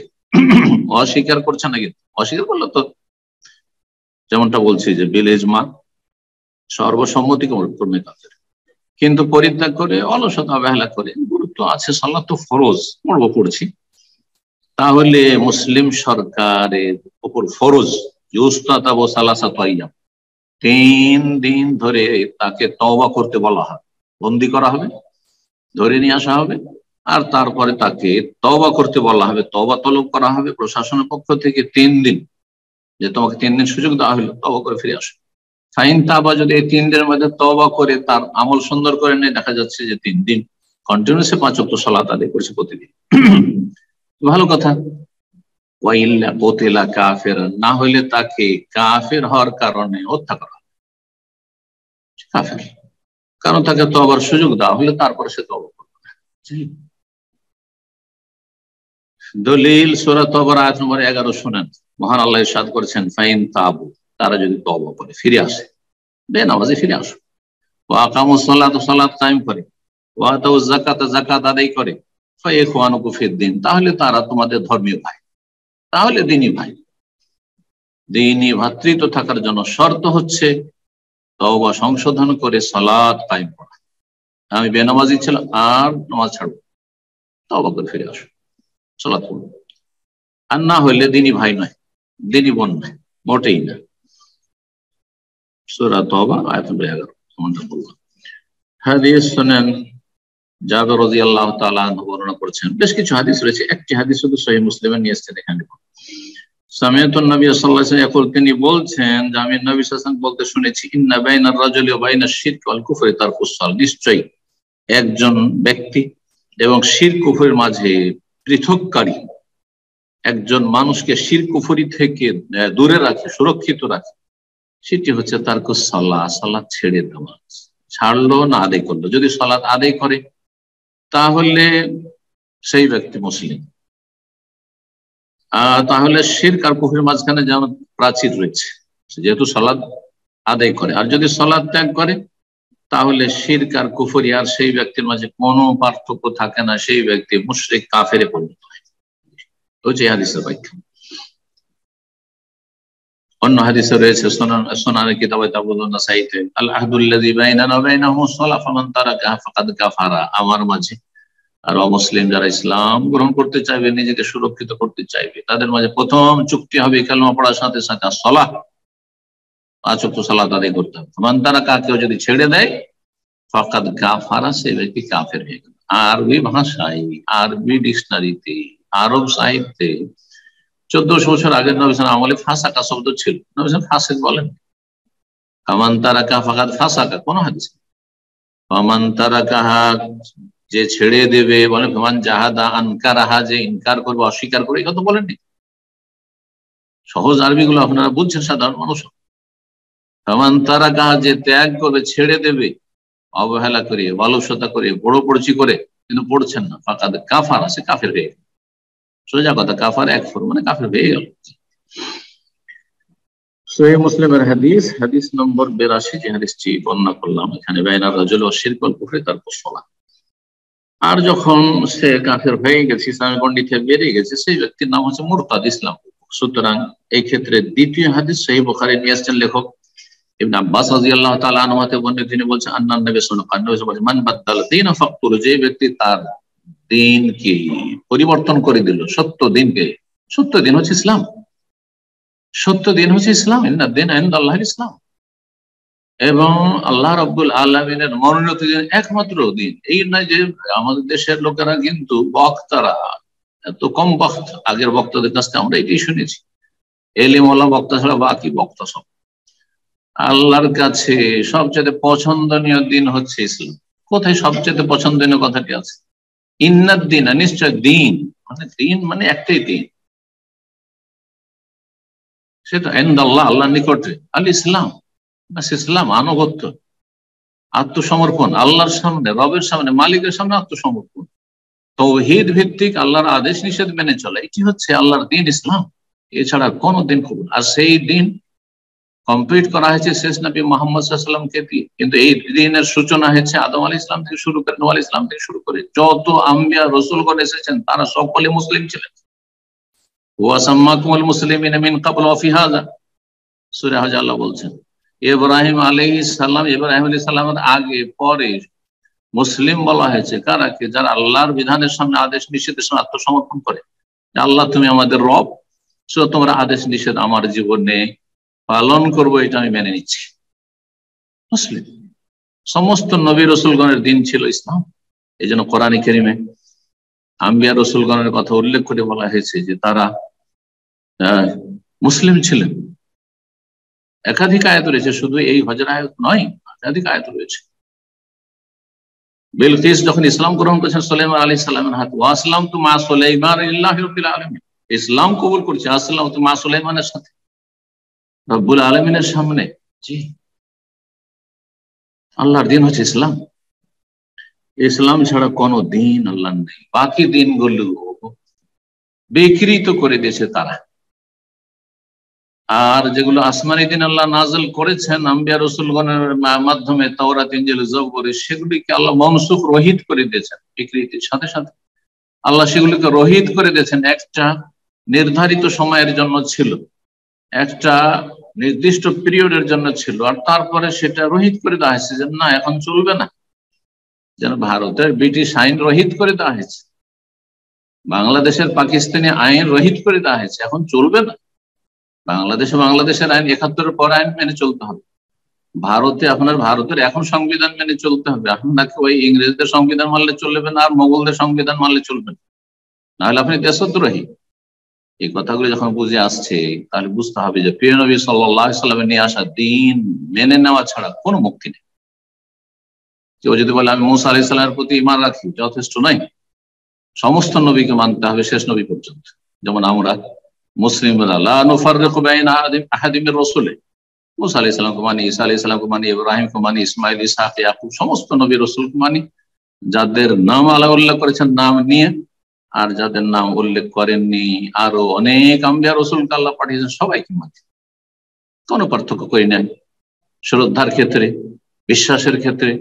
অস্বীকার করছে না, কিন্তু অস্বীকার করলে তো যেমনটা বলছি যে বিল ইজমা, সর্বসম্মতি ক্রমে কাফের, কিন্তু পরিত্যাগ করে, অলসতা অবহেলা করে, গুরুত্ব আছে, সালাত তো ফরজ, পড়ছি, তাহলে মুসলিম সরকারের উপর ফরজ ইউস্তাতাবু সালাসাতু আইয়াম, 3 দিন ধরে তাকে তওবা করতে বলা হবে, বন্দী করা হবে, ধরে নিয়ে আসা হবে, আর তারপরে তাকে তওবা করতে বলা হবে, তওবা তলব করা হবে প্রশাসনের পক্ষ থেকে 3 দিন, যে তোমাকে 3 দিন সুযোগ দেওয়া হলো, তওবা করে ফিরে আসো। ফাইন তাবা, যদি এই 3 দিনের মধ্যে তওবা করে তার আমল সুন্দর করে নেয়, দেখা যাচ্ছে যে 3 দিন কন্টিনিউসলি 5 ওয়াক্ত সালাত আদায় করছে প্রতিদিন, ভালো কথা। ওয়াইল্লা কুতিলা কাফিরান, না হইলে তাকে কাফের হওয়ার কারণে হত্যা করা হবে, কাফের, কারণ তাকে তওবার সুযোগ দেওয়া হলে তারপরে সে তওবা করবে। দলিল সূরা তওবার আয়াত নম্বর 11 শুনেন, মহান আল্লাহ ইরশাদ করেছেন ফাইন তাবু, তারা যদি তওবা করে ফিরে আসে, বেনামাজি ফিরে আসো, ওয়া আকামুস সালাত, সালাত কায়েম করে, ওয়া আতাউজ যাকাত, যাকাত আদায় করে, ফাইখওয়ানুকুম ফিদ্দিন, তাহলে তারা তোমাদের ধর্মীয় ভাই, তাহলে দিনী ভাই। দিনী ভাতৃত্ব থাকার জন্য শর্ত হচ্ছে তওবা সংশোধন করে সালাত কায়েম করা। আমি বেনামাজি ছিলাম, আর নামাজ ছাড়বো, তওবা করে ফিরে আসো, সালাত পড়বো। আর না হইলে দিনী ভাই নয়, দিনী বোন নয়, মোটেই না। সূরা তওবা আয়াত নম্বর 11, যেমনটা বললাম। হাদিস শুনেন, জাবের রাদিয়াল্লাহু তাআলা আনহু বর্ণনা করেছেন, বেশ কিছু হাদিস রয়েছে, একটি হাদিস শুধু সহিহ মুসলিমে নিয়ে এসেছেন এখানে। সামিআতুন নবী সাল্লাল্লাহু আলাইহি ওয়াসাল্লাম, তিনি বলছেন যে আমি নবী সাল্লাল্লাহু আলাইহি ওয়াসাল্লাম বলতে শুনেছি, ইন্না বাইনার রাজুলি ওয়া বাইনাশ শিরক ওয়াল কুফরি তারকুস সালাত, নিশ্চয়ই একজন ব্যক্তি এবং শিরক কুফরের মাঝে পৃথককারী, একজন মানুষকে শিরক কুফরি থেকে দূরে রাখে, সুরক্ষিত রাখে, সেটি হচ্ছে তারকুস সালাত, সালাত ছেড়ে দেওয়া, ছাড়লো না আদায় করলো। যদি সালাত আদায় করে তাহলে সেই ব্যক্তি মুসলিম। তাহলে শিরক আর কুফরির মাঝখানে যেমন প্রাচীর রয়েছে, যেহেতু সালাত আদায় করে। আর যদি সালাত ত্যাগ করে তাহলে শিরক আর কুফরি আর সেই ব্যক্তির মাঝে কোনো পার্থক্য থাকে না, সেই ব্যক্তি মুশরিক কাফেরে পরিণত হয়। তো যে হাদিসের ব্যাখ্যা। অন্য হাদিসে রয়েছে সুনান কিতাবে তাবুন নাসাইতে, আল আহদুল্লাযী বাইনানা ওয়া বাইনাহুমুস সালাহ ফামান তারাকাহা ফাকাদ কাফারা। আমার মাঝে আর অমুসলিম যারা ইসলাম গ্রহণ করতে চাইবে, নিজেকে সুরক্ষিত করতে চাইবে, তাদের মাঝে প্রথম চুক্তি হবে কালেমা পড়ার সাথে সাথে সালাহ, 5 ওয়াক্ত সালাত আদায় করতে হবে। ফামান তারাকাহা, কেউ যদি ছেড়ে দেয়, ফাকাদ কাফারা, সেই ব্যক্তি কাফের হয়ে গেল। আরবি ভাষায়, আরবি ডিকশনারিতে, আরব সাহিত্যে 1400 বছর আগের নবী সাল্লাল্লাহু আলাইহি ওয়াসাল্লাম আমলে ফাসাকা শব্দ ছিল। নবী সাল্লাল্লাহু ফাসিক বলেন, ফামান তারাকা ফাকাদ ফাসাকা, কোন হাদিসে ফামান তারাকাহা, যে ছেড়ে দেবে, বলে ফামান জাহাদা আনকারাহা, যে ইনকার করবে, অস্বীকার করবে, এই কথা বলেননি। সহজ আরবি গুলো আপনারা বুঝছেন, সাধারণ মানুষ। ফামান তারাকাহা, যে ত্যাগ করবে, ছেড়ে দেবে, অবহেলা করে, অলসতা করে, বড় পড়ছি করে, কিন্তু পড়ছেন না, ফাকাদ কাফারা, সে কাফের হয়ে গেল। সোজা কথা, কাফার এক ফর মানে কাফের হয়ে গেল। সহিহ মুসলিমের হাদিস, হাদিস নম্বর 82, যে হাদিসটি বর্ণনা করলাম এখানে, বাইনা রাজুল ওয়া শিরক ওয়াল কুফর, তারপর সালাত। আর যখন সে কাফের হয়ে গেছে, ইসলামের গণ্ডি থেকে বেরিয়ে গেছে, সেই ব্যক্তির নাম হচ্ছে মুরতাদ, ইসলাম। সুতরাং এই ক্ষেত্রে দ্বিতীয় হাদিস সহিহ বুখারী নিয়ে আসছেন লেখক ইবনে আব্বাস রাদিয়াল্লাহু তাআলা আনহু থেকে বর্ণিত, তিনি বলছেন আন্নান নবী সাল্লাল্লাহু আলাইহি ওয়াসাল্লাম মান বাদদালা দীনা ফাকতুল, যে ব্যক্তি তার দিনকে পরিবর্তন করে দিল, সত্য দিনকে, সত্য দিন হচ্ছে ইসলাম, সত্য দিন হচ্ছে ইসলাম, ইন্না দীনা ইনদাল্লাহিল ইসলাম, এবং আল্লাহ রাব্বুল আলামিনের মনোনীত দিন একমাত্র দিন। এই নয় যে আমাদের দেশের লোকেরা কিন্তু বক্তারা এত কম বক্তা, আগের বক্তাদের কাছ থেকে আমরা এটাই শুনেছি, এলিমওয়ালা বক্তা ছাড়া বাকি বক্তা সব। আল্লাহর কাছে সবচেয়ে পছন্দনীয় দিন হচ্ছে ইসলাম। কোথায় সবচেয়ে পছন্দনীয় কথাটি আছে? ইন্নাদ দীনা, নিশ্চয় দিন, মানে দিন মানে একটাই দিন, সেটা ইনদাল্লাহ, আল্লাহর নিকটে, আল ইসলাম, ইসলাম, আনুগত্য, আত্মসমর্পণ, আল্লাহর সামনে, রবের সামনে, মালিকের সামনে আত্মসমর্পণ, তাওহীদ ভিত্তিক আল্লাহর আদেশ নিষেধ মেনে চলা, এটি হচ্ছে আল্লাহর দিন ইসলাম। এছাড়া কোনো দিন কবুল। আর সেই দিন কমপ্লিট করা হয়েছে শেষ নবী মুহাম্মদ সাল্লাল্লাহু আলাইহি ওয়াসাল্লামকে দিয়ে। কিন্তু এই দিনের সূচনা হয়েছে আদম আলাইহিস সালাম থেকে শুরু করে, নূহ আলাইহিস সালাম থেকে শুরু করে যত আম্বিয়া রাসূলগণ এসেছেন তারা সকলে মুসলিম ছিলেন। ওয়া সাম্মাকুমুল মুসলিমিনা মিন ক্বাবল ওয়া ফি হাযা, সূরা হজ আল্লাহ বলছেন। ইব্রাহিম আলাইহিস সালামের আগে পরে মুসলিম বলা হয়েছে কারাকে? যারা আল্লাহর বিধানের সামনে, আদেশ নিষেধের সামনে আত্মসমর্পণ করে, আল্লাহ তুমি আমাদের রব, তোমরা আদেশ নিষেধ আমার জীবনে পালন করবো, এটা আমি মেনে নিচ্ছি, মুসলিম। সমস্ত নবী রসুলগণের দিন ছিল ইসলাম। এই জন্য কোরআনে কারিমে আম্বিয়া রসুলগণের কথা উল্লেখ করে বলা হয়েছে যে তারা মুসলিম ছিলেন। একাধিক আয়াত রয়েছে, শুধু এই হজের আয়াত নয়, একাধিক আয়াত রয়েছে। বিলকিস যখন ইসলাম গ্রহণ করেছেন সুলাইমান আলাইহিস সালামের হাতে, ওয়া আসলামতু মা সুলাইমান লিল্লাহি রাব্বিল আলামিন, ইসলাম কবুল করছে আসলামতু মা সুলাইমানের সাথে, রব্বুল আলামিনের সামনে। জি, আল্লাহর দিন হচ্ছে ইসলাম। ইসলাম ছাড়া কোনো দিন আল্লাহ নেই। বাকি দিনগুলো বিকৃত করে দিয়েছে তারা। আর যেগুলো আসমানি দিন আল্লাহ নাযিল করেছেন আম্বিয়া রাসূলগণের মাধ্যমে, তাওরাত, ইনজিল, জবুর, সেগুলিকে আল্লাহ মনসুখ, রহিত করে দিয়েছেন। বিকৃতির সাথে সাথে আল্লাহ সেগুলিকে রহিত করে দিয়েছেন। একটা নির্ধারিত সময়ের জন্য ছিল, একটা নির্দিষ্ট পিরিয়ডের জন্য ছিল, আর তারপরে সেটা রহিত করে দেওয়া হয়েছে যে না, এখন চলবে না। যেন ভারতের ব্রিটিশ আইন রহিত করে দেওয়া হয়েছে, বাংলাদেশের পাকিস্তানি আইন রহিত করে দেওয়া হয়েছে, এখন চলবে না। বাংলাদেশের আইন ৭১-এর পর আইন মেনে চলতে হবে। ভারতে আপনার ভারতের এখন সংবিধান মেনে চলতে হবে। আপনাকে ওই ইংরেজদের সংবিধান মানলে চলবে না, আর মোগলদের সংবিধান মানলে চলবে না, নাহলে আপনি দেশদ্রোহী। এই কথাগুলো যখন বুঝে আসছে, তাহলে বুঝতে হবে যে প্রিয় নবী সাল্লাল্লাহু আলাইহি সাল্লামের নিয়ে আসা দিন মেনে নেওয়া ছাড়া কোনো মুক্তি নেই। কেউ যদি বলে আমি মুসা আলাইহিস সালামের প্রতি ঈমান রাখি, যথেষ্ট নয়, সমস্ত নবীকে মানতে হবে শেষ নবী পর্যন্ত। যেমন আমরা মুসলিমরা লা নুফাররিকু বাইনা আহাদিন মির রাসূলি, मूसा आलैहिस सालाम को मानी, ईसा आलैहिस सालाम को मानी, इब्राहिम को मानी, इस्माइल, इसहाक, याकूब समस्त नबी रसूल को माনি, যাদের নাম আল্লাহ উল্লেখ করেছেন নাম নিয়ে, আর যাদের নাম উল্লেখ করেননি আরো অনেক আম্বিয়া রসুলকে আল্লাহ পাঠিয়েছেন সবাইকে মানি, কোনো পার্থক্য করি না শ্রদ্ধার ক্ষেত্রে, বিশ্বাসের ক্ষেত্রে।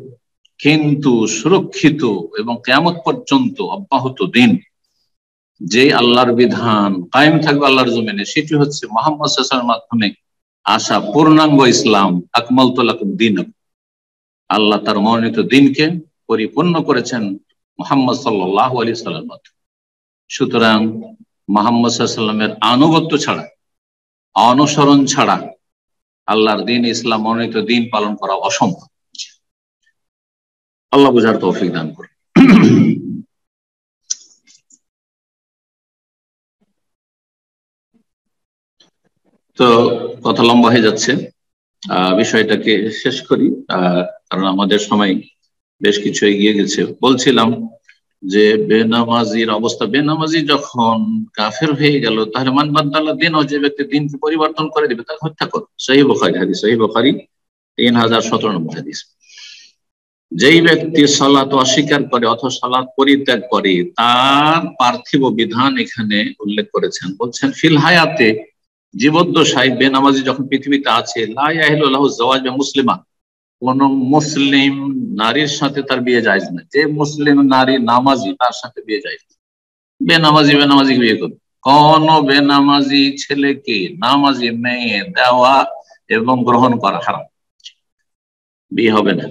কিন্তু সুরক্ষিত এবং কিয়ামত পর্যন্ত অব্যাহত দিন যে আল্লাহর বিধান কায়েম থাকবে আল্লাহর জমিনে, সেটি হচ্ছে মুহাম্মদ সাল্লাল্লাহু আলাইহি ওয়াসাল্লামের মাধ্যমে আসা পূর্ণাঙ্গ ইসলাম। আকমালতু লাকুম দীনাকুম, আল্লাহ তার মনোনীত দিনকে পরিপূর্ণ করেছেন মুহাম্মদ সাল্লাল্লাহু আলাইহি ওয়াসাল্লামের মাধ্যমে। সুতরাং মুহাম্মদ সাল্লাল্লাহু আলাইহি ওয়াসাল্লামের আনুগত্য ছাড়া, অনুসরণ ছাড়া আল্লাহর দিন ইসলাম মনোনীত দিন পালন করা অসম্ভব। আল্লাহ বুঝার তৌফিক দান করুন। তো কথা লম্বা হয়ে যাচ্ছে, বিষয়টাকে শেষ করি কারণ আমাদের সময় বেশ কিছু এগিয়ে গেছে। বলছিলাম যে বেনামাজির অবস্থা, বেনামাজি যখন কাফের হয়ে গেল তাহলে মান বাদ্দাল্লাহ দিন, যে ব্যক্তি দিনকে পরিবর্তন করে দিবে তাকে হত্যা করো। সহিহ বুখারী হাদিস, সহিহ বুখারী 3017 নম্বর হাদিস। যেই ব্যক্তি সালাত অস্বীকার করে অথবা সালাত পরিত্যাগ করে তার পার্থিব বিধান এখানে উল্লেখ করেছেন। বলছেন ফিল হায়াতে, জীবদ্দশায় বেনামাজি যখন পৃথিবীতে আছে, লা ইয়াহিলু লাহু যাওয়াজ মুসলিমা, কোন মুসলিম নারীর সাথে তার বিয়ে জায়েজ না। যে মুসলিম নারী নামাজি তার সাথে বিয়ে জায়েজ না। বেনামাজি বিয়ে করবে, কোন বেনামাজি ছেলেকে নামাজি মেয়ে দেওয়া এবং গ্রহণ করা হারাম, বিয়ে হবে না।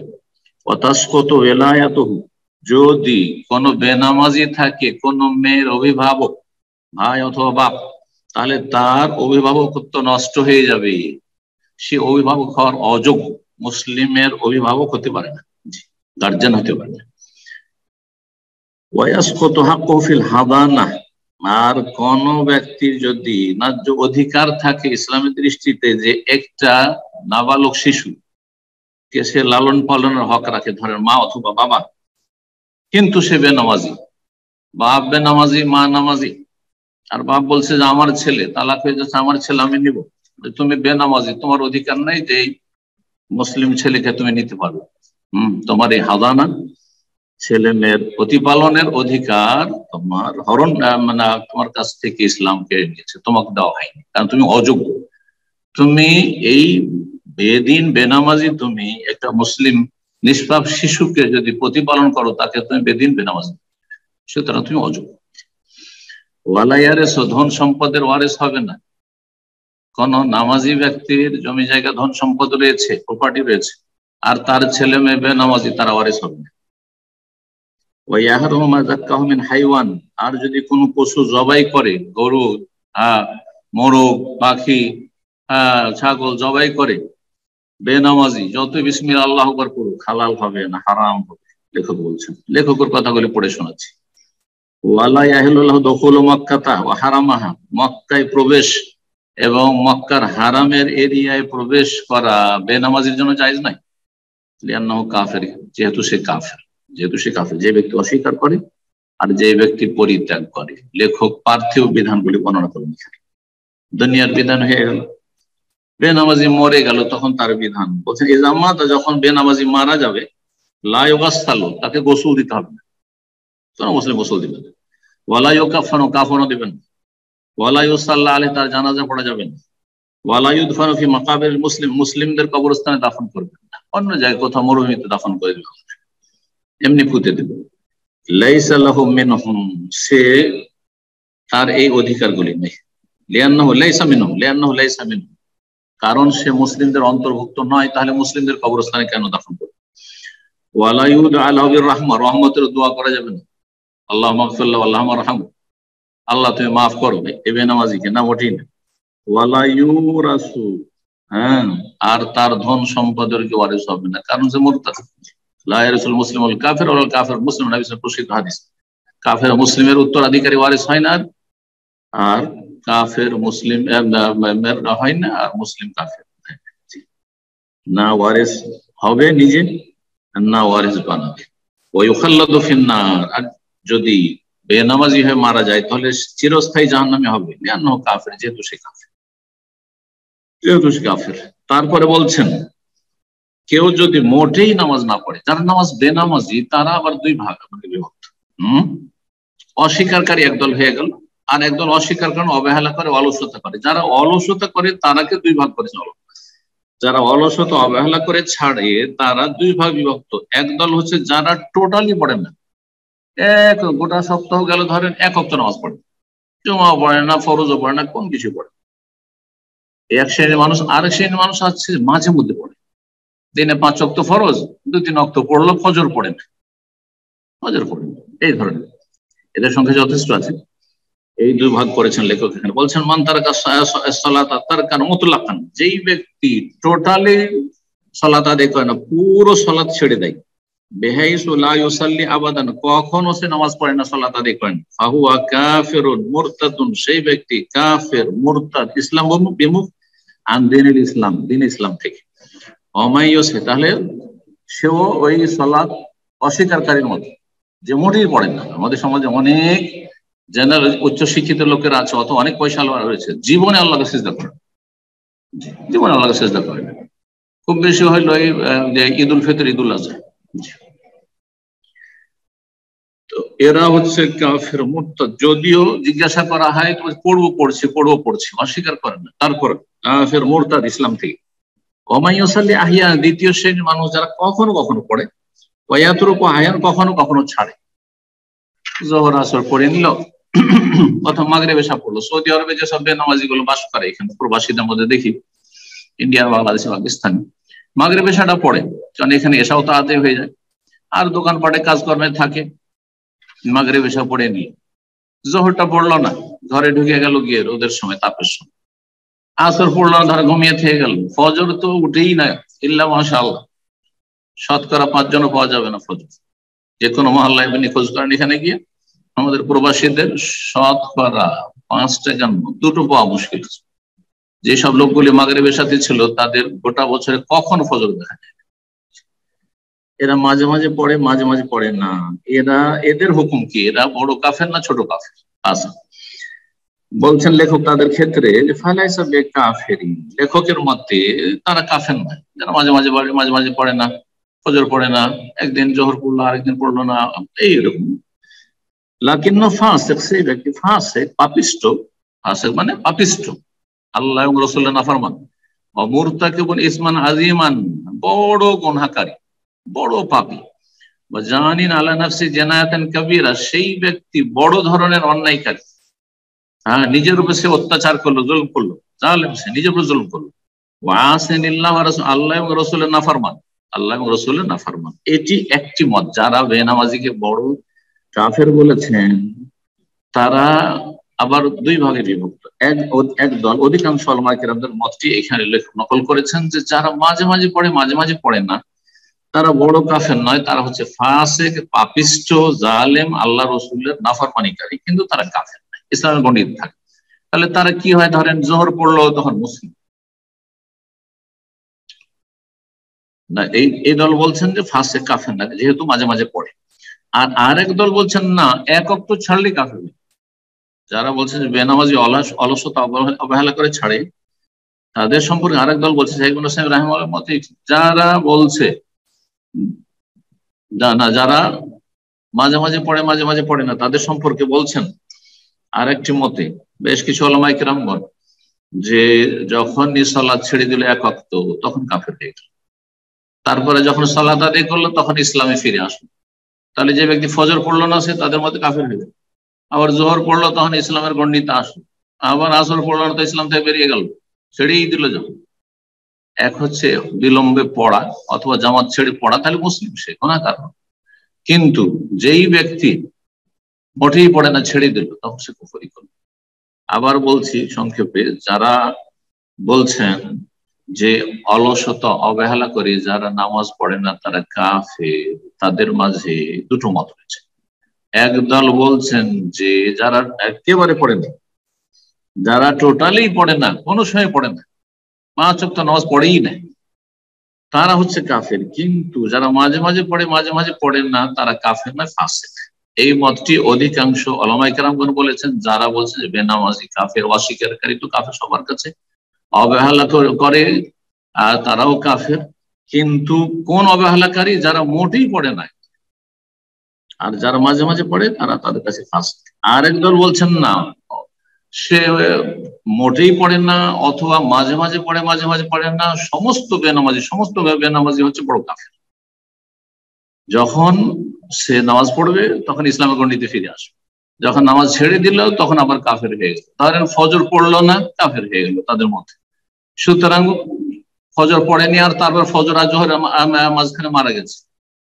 অতাসকত ওয়ালায়াতুহু, যদি কোন বেনামাজি থাকে কোন মেয়ের অভিভাবক, ভাই অথবা বাপ, তাহলে তার অভিভাবকত্ব নষ্ট হয়ে যাবে, সে অভিভাবক হওয়ার অযোগ্য, মুসলিমের অভিভাবক হতে পারে না, গার্জিয়ান হতে পারে না। ওয়ায়াসকুতু হাক্কুহু ফিল হাদানা, আর কোন ব্যক্তির যদি ন্যায্য অধিকার থাকে ইসলামের দৃষ্টিতে যে একটা নাবালক শিশু কে সে লালন পালনের হক রাখে, ধরেন মা অথবা বাবা, কিন্তু সে বেনামাজি, বাপ বেনামাজি মা নামাজি, আর বাপ বলছে যে আমার ছেলে তালাক হয়ে যাচ্ছে, আমার ছেলে আমি নিব, তুমি বেনামাজি, তোমার অধিকার নাই যে মুসলিম ছেলেকে তুমি নিতে পারবে। তোমার এই হাদানা, ছেলে মেয়ের প্রতিপালনের অধিকার তোমার হরণ, মানে তোমার কাছ থেকে ইসলাম কেড়ে নিয়েছে, তোমাকে দেওয়া হয়নি, কারণ তুমি অযোগ্য। তুমি এই বেদিন বেনামাজি, তুমি একটা মুসলিম নিষ্পাপ শিশুকে যদি প্রতিপালন করো তাকে তুমি বেদিন বেনামাজি, সুতরাং তুমি অযোগ্য। ওয়ালায়ারেস, ধন সম্পদের ওয়ারেস হবে না। কোন নামাজি ব্যক্তির জমি জায়গা ধন সম্পদ রয়েছে, প্রপার্টি রয়েছে, আর তার ছেলে মেয়ে বেনামাজি, তারা ওয়ারেস হবে না। হাইওয়ান, আর যদি কোনো পশু জবাই করে, গরু, মোরগ, পাখি, ছাগল জবাই করে বেনামাজি, যত বিসমিল্লাহ আল্লাহু আকবার পড়ুক, হালাল হবে না হারাম হবে। লেখক বলছেন, লেখকের কথাগুলি পড়ে শোনাচ্ছি। ওয়ালা ইয়াহিলু লাহু দুখুলু মক্কাতা ওয়া হারামাহা, মক্কায় প্রবেশ এবং মক্কার হারামের এরিয়ায় প্রবেশ করা বেনামাজির জন্য জায়েজ নাই। লিআন্নাহু কাফির, যেহেতু সে কাফের, যে ব্যক্তি অস্বীকার করে আর যে ব্যক্তি পরিত্যাগ করে। লেখক পার্থিব বিধানগুলি বর্ণনা করেন। দুনিয়ার বিধান হয়ে গেল, বেনামাজি মরে গেল, তখন তার বিধান বলছেন ইজামাত, যখন বেনামাজি মারা যাবে, লা ইউগাসসালু, তাকে গোসল দিতে হবে না, কোন মুসলিম গোসল দিবেন না। ওয়ালা ইউকাফানু, কাফনও দিবেন না। ওয়ালা ইউসাল্লা আলাইহি, তার জানাজা পড়া যাবে না। ওয়ালা ইউদফানু ফি মাকাবিরিল মুসলিম, মুসলিমদের কবরস্থানে দাফন করবেন না, অন্য জায়গায় কোথাও মরুভূমিতে দাফন করে দেবেন, এমনি পুঁতে দেবেন। লাইসা লাহু মিনহুম, সে তার এই অধিকারগুলি নেই। লিআন্নাহু লাইসা মিনহুম, লিআন্নাহু লাইসা মিনহুম, কারণ সে মুসলিমদের অন্তর্ভুক্ত নয়, তাহলে মুসলিমদের কবরস্থানে কেন দাফন করবে। ওয়ালা ইউদআ লাহু বিররাহমা, রহমতের দোয়া করা যাবে না। আল্লাহুম্মা ইগফির লাহু আল্লাহুম্মা আরহামহু, আল্লাহ তুমি মাফ করো এই বেনামাজিকে, না মোটেই না। ওয়ালা ইউরাসু, আর তার ধন সম্পদের কি ওয়ারিস হবে না, কারণ সে মুরতাদ। লা ইয়ারিসুল মুসলিমুল কাফির ওয়াল কাফির মুসলিম, নবী সাল্লাল্লাহু আলাইহি ওয়াসাল্লাম প্রসিদ্ধ হাদিস। কাফের মুসলিমের উত্তরাধিকারী ওয়ারিস হয় না, আর কাফের মুসলিম হয় না, আর মুসলিম কাফের না ওয়ারিস হবে নিজে, না ওয়ারিস বানাবে। ওয়ায়ুখাল্লাদু ফিন্নার, আর যদি বেনামাজি হয়ে মারা যায় তাহলে চিরস্থায়ী জাহান্নামে হবে। লিআন্নাহু কাফির, যেহেতু সে কাফের। তারপরে বলছেন কেউ যদি মোটেই নামাজ না পড়ে, যারা নামাজ বেনামাজি তারা আবার দুই ভাগ বিভক্ত। অস্বীকারী একদল হয়ে গেল, আর একদল অস্বীকার করেন, অবহেলা করে, অলসতা করে। যারা অলসতা করে তারাকে দুই ভাগ করেছে। যারা অলসতা অবহেলা করে ছাড়ে তারা দুই ভাগ বিভক্ত। একদল হচ্ছে যারা টোটালি পড়ে না, এক গোটা সপ্তাহ গেল ধরেন এক ওয়াক্ত নামাজ পড়ে, জুমাও পড়ে না, ফরজও পড়ে না, কোন কিছু পড়ে। এক শ্রেণীর মানুষ। আরেক শ্রেণীর মানুষ আছে মাঝে মধ্যে পড়ে, দিনে 5 ওয়াক্ত ফরজ, 2-3 ওয়াক্ত পড়লো, ফজর পড়ে না, ফজর পড়ে না, এই ধরনের। এদের সংখ্যা যথেষ্ট আছে। এই দুই ভাগ করেছেন লেখক এখানে। বলছেন মান তারাকা সালাতা তারকান মুতলাকান, যেই ব্যক্তি টোটালি সালাত আদায় করে না, পুরো সালাত ছেড়ে দেয়, বিহাইসু লা ইউসাল্লি আবাদান, কখনো সে নামাজ পড়ে না, সালাত আদায় করে না, ফাহুয়া কাফিরুন মুরতাদুন, সেই ব্যক্তি কাফের, মুরতাদ, ইসলাম বিমুখ, আন দ্বীনিল ইসলাম, দ্বীন ইসলাম থেকে। অমাইয়সে, তাহলে সেও ওই সালাত অস্বীকারীর মতো, যে মোটেই পড়েন না। আমাদের সমাজে অনেক জেনারেল উচ্চ শিক্ষিত লোকেরা আছে, অত অনেক পয়সা রয়েছে, জীবনে আল্লাহকে সিজদা করে, জীবনে আল্লাহকে সিজদা করে না। খুব বেশি হইলো এই ঈদ উল ফিতর, ঈদ উল আজহা। তো এরা হচ্ছে কাফের, মুরতাদ। যদিও জিজ্ঞাসা করা হয় পড়ছি, অস্বীকার করেন না, তারপর কাফের, মুরতাদ, ইসলাম থেকে। ওমাইয়াসাল্লি আহিয়া, দ্বিতীয় শ্রেণীর মানুষ যারা কখনো কখনো পড়ে, ওয়ায়াতরুকু আহয়ান, কখনো কখনো ছাড়ে। জোহর আসর পড়ে নিল, প্রথম মাগরিব এশা পড়লো। সৌদি আরবে যেসব বেনামাজি গুলো বাস করে, এখানে প্রবাসীদের মধ্যে দেখি, ইন্ডিয়ান, বাংলাদেশি, পাকিস্তানি, মাগরিব এশাটা পড়ে, কারণ এখানে এশাও তো আদায় হয়ে যায়, আর দোকানপাটে কাজকর্মে থাকে, মাগরিব এশা পড়ে নিল। জোহরটা পড়লো না, ঘরে ঢুকে গেল গিয়ে রোদের সময়, তাপের সময়। আসর পড়লো না, ধর ঘুমিয়ে থেকে গেল। ফজর তো উঠেই না, ইল্লা মাশাআল্লাহ, শতকরা 5 জনও পাওয়া যাবে না ফজর। যে কোনো মহল্লায় খোঁজ করেন, এখানে গিয়ে আমাদের প্রবাসীদের শতকরা 5টা জন্ম, 2টো পাওয়া মুশকিল। যেসব লোকগুলি মাগরিবের সাথে ছিল তাদের গোটা বছরে কখনো ফজর দেখা যায়। এরা মাঝে মাঝে পড়ে, মাঝে মাঝে পড়ে না। এদের হুকুম কি? এরা বড় কাফের না ছোট কাফের? আচ্ছা, বলছেন লেখক তাদের ক্ষেত্রে যে ফালাইসা বেকাফেরিন, লেখকের মতে তারা কাফের নয়, যারা মাঝে মাঝে পড়ে, মাঝে মাঝে পড়ে না, ফজর পড়ে না, একদিন জোহর পড়লো, আরেকদিন পড়লো না, এইরকম। লাকিন্ন ফাসিক, সেই ব্যক্তি ফাসিক, পাপিষ্ট। ফাসিক মানে পাপিষ্ট, আল্লাহ এবং রাসূলের নাফরমান। মুরতাকিবুন ইসমান আযীমান, বড় গুনাহকারী, বড় পাপী। জানিন আলা নাফসি জানায়াতান কাবীরা, সেই ব্যক্তি বড় ধরনের অন্যায়কারী। হ্যাঁ, নিজের উপর সে অত্যাচার করলো, জুলম করলো, জালেম, সে নিজের উপর জুলম করলো। ওয়াসিনিল্লাহ ওয়া রাসূল, আল্লাহ এবং রাসূলের নাফরমান, আল্লাহ এবং রাসূলের নাফরমান। এটি একটি মত। যারা বেনামাজিকে বড় কাফের বলেছেন তারা আবার দুই ভাগে বিভক্ত। এক দল, অধিকাংশ উলামায়ে কেরামদের মতটি এখানে নকল করেছেন, যে যারা মাঝে মাঝে পড়ে, মাঝে মাঝে পড়ে না, তারা বড় কাফের নয়, তারা হচ্ছে ফাসিক, পাপিষ্ট, জালেম, আল্লাহ রাসূলের নাফরমানিকারী, কিন্তু তারা কাফের নয়, ইসলামের গণ্ডিত থাকে। তাহলে তারা কি হয়? ধরেন জোহর পড়লো, তখন মুসলিম না। এই দল বলছেন যে ফাসিক, কাফের না, যেহেতু মাঝে মাঝে পড়ে। আর আরেক দল বলছেন না, এক ওয়াক্ত ছাড়লে কাফের। যারা বলছে যে বেনামাজি অলসতা অবহেলা করে ছাড়ে, তাদের সম্পর্কে আরেক দল বলছে, শাইখ ইবনে সাইয়্যিদ রাহিমাহুল্লাহর মতে, যারা বলছে না, যারা মাঝে মাঝে পড়ে, মাঝে মাঝে পড়ে না, তাদের সম্পর্কে বলছেন আরেকটি মতে বেশ কিছু উলামায়ে কেরামগণ, যে যখন সালাত ছেড়ে দিল এক ওয়াক্ত, তখন কাফের হয়ে গেল। তারপরে যখন সালাত আদায় করলো, তখন ইসলামে ফিরে আসলো। তাহলে যে ব্যক্তি ফজর পড়লো না, সে তাদের মধ্যে কাফের হয়ে গেল। আবার জোহর পড়লো, তখন ইসলামের গণ্ডিতে আসলো। আবার আসর পড়লো না, তো ইসলাম থেকে বেরিয়ে গেল, ছেড়েই দিল। যখন এক হচ্ছে বিলম্বে পড়া অথবা জামাত ছেড়ে পড়া, তাহলে মুসলিম, সে গুনাহগার। কিন্তু যেই ব্যক্তি মোটেই পড়ে না, ছেড়ে দিল, তখন সে কুফরি করল। আবার বলছি সংক্ষেপে, যারা বলছেন যে অলসতা অবহেলা করে যারা নামাজ পড়ে না তারা কাফের, তাদের মাঝে দুটো মত রয়েছে। একদল বলছেন যে যারা একেবারে পড়ে না, যারা টোটালি পড়ে না, কোনো সময় পড়ে না, 5 ওয়াক্ত নামাজ পড়েই না, তারা হচ্ছে কাফের। কিন্তু যারা মাঝে মাঝে পড়ে, মাঝে মাঝে পড়েন না, তারা কাফের না, ফাসিক। এই মতটি অধিকাংশ উলামায়ে কেরামগণ বলেছেন। যারা বলছে যে বেনামাজি কাফের, অস্বীকারী তো কাফের সবার কাছে, অবহেলা করে আর তারাও কাফের। কিন্তু কোন অবহেলাকারী? যারা মোটেই পড়ে না, আর যারা মাঝে মাঝে পড়ে তারা তাদের কাছে ফাঁসিক। আর একদল বলছেন না, সে মোটেই পড়ে না, অথবা মাঝে মাঝে পড়ে মাঝে মাঝে পড়ে না, সমস্ত বেনামাজি হচ্ছে বড় কাফের। যখন সে নামাজ পড়বে তখন ইসলামের গণ্ডিতে ফিরে আসবে, যখন নামাজ ছেড়ে দিল তখন আবার কাফের হয়ে গেল। তাহলে ফজর পড়লো না, কাফের হয়ে গেল তাদের মধ্যে। সুতরাং ফজর পড়েনি আর তারপর ফজর আর জোহর মাঝখানে মারা গেছে,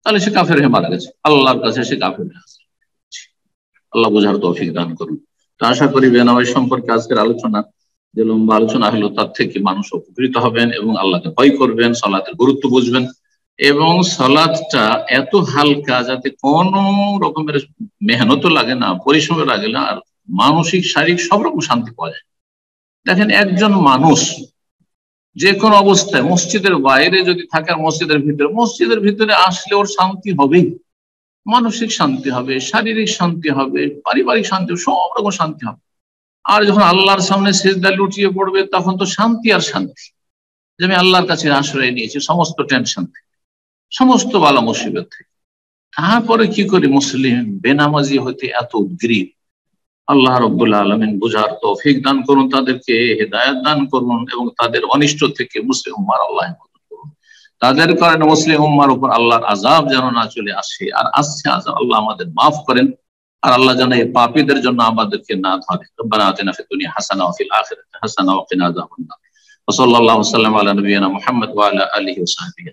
তাহলে সে কাফের হয়ে মারা গেছে, আল্লাহর কাছে সে কাফের হয়ে আছে। আল্লাহ বোঝার তৌফিক দান করুন। তো আশা করি বেনামাজ সম্পর্কে আজকের আলোচনা, যে লম্বা আলোচনা হলো, তার থেকে মানুষ উপকৃত হবেন এবং আল্লাহকে ভয় করবেন, সালাতের গুরুত্ব বুঝবেন, এবং সালাতটা এত হালকা যাতে কোনো রকমের মেহনতও লাগে না, পরিশ্রম লাগে না, আর মানসিক শারীরিক সব রকম শান্তি পাওয়া যায়। দেখেন, একজন মানুষ যে কোনো অবস্থায় মসজিদের বাইরে যদি থাকে আর মসজিদের ভিতরে আসলে ওর শান্তি হবেই, মানসিক শান্তি হবে, শারীরিক শান্তি হবে, পারিবারিক শান্তি, সব রকম শান্তি হবে। আর যখন আল্লাহর সামনে সিজদায় লুটিয়ে পড়বে তখন তো শান্তি আর শান্তি, যে আমি আল্লাহর কাছে আশ্রয় নিয়েছি সমস্ত টেনশন থেকে, সমস্ত বালা মুসিবত থেকে। তারপরে কি করি? মুসলিম বেনামাজি হতে এত উদ্গ্রীব। আল্লাহ রাব্বুল আলামিন বুঝার তৌফিক দান করুন, তাদেরকে হেদায়েত দান করুন, এবং তাদের অনিষ্ট থেকে মুসলিম উম্মাহর আল্লাহ হেফাজত করুন। তাদের কারণে মুসলিম উম্মাহর উপর আল্লাহর আযাব যেন না চলে আসে, আর আসছে আযাব আল্লাহ আমাদের মাফ করেন, আর আল্লাহ যেন এই পাপীদের জন্য আমাদেরকে না ধরে। রব্বানা আতিনা ফিদ দুনিয়া হাসানাহ ওয়া ফিল আখিরাতি হাসানাহ ওয়া কিনা আযাবান নার। ওয়া সাল্লাল্লাহু ওয়া সাল্লাম আলা নবিয়িনা মুহাম্মদ ওয়া আলা আলিহি ওয়া সাহবিহি।